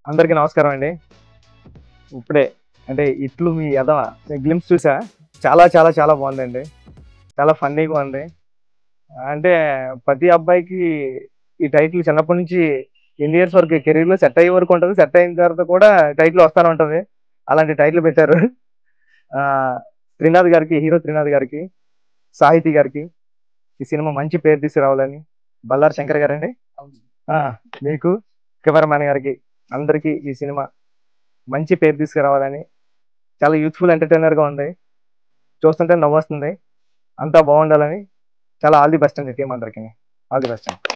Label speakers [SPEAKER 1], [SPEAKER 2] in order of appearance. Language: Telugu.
[SPEAKER 1] అందరికీ నమస్కారం అండి. ఇప్పుడే అంటే ఇట్లు మీ ఎదవ గ్లింప్స్ చూసా. చాలా చాలా చాలా బాగుందండి. చాలా ఫన్నీగా ఉంది. అంటే ప్రతి అబ్బాయికి ఈ టైటిల్ చిన్నప్పటి నుంచి ఎన్ని ఇయర్స్ వరకు కెరీర్‌లో సెట్ అయ్యే వరకు ఉంటది. సెట్ అయిన తర్వాత కూడా టైటిల్ వస్తానే ఉంటది. అలాంటి టైటిల్ పెట్టారు. త్రినాథ్ గారికి, హీరో త్రినాథ్ గారికి, సాహితీ గారికి ఈ సినిమా మంచి పేరు తీసుకురావాలని, బల్లారి శంకర్ గారండి. ఆ! మీకు, కెమెరామ్యాన్ గారికి అందరికీ ఈ సినిమా మంచి పేరు తీసుకురావాలని, చాలా యూత్‌ఫుల్ ఎంటర్‌టైనర్‌గా ఉంది. చూస్తుంటే నవ్వొస్తుంది. అంతా బాగుండాలని చాలా ఆల్ ది బెస్ట్ అండి టీమ్ అందరికిని. ఆల్ ది బెస్ట్ అండి.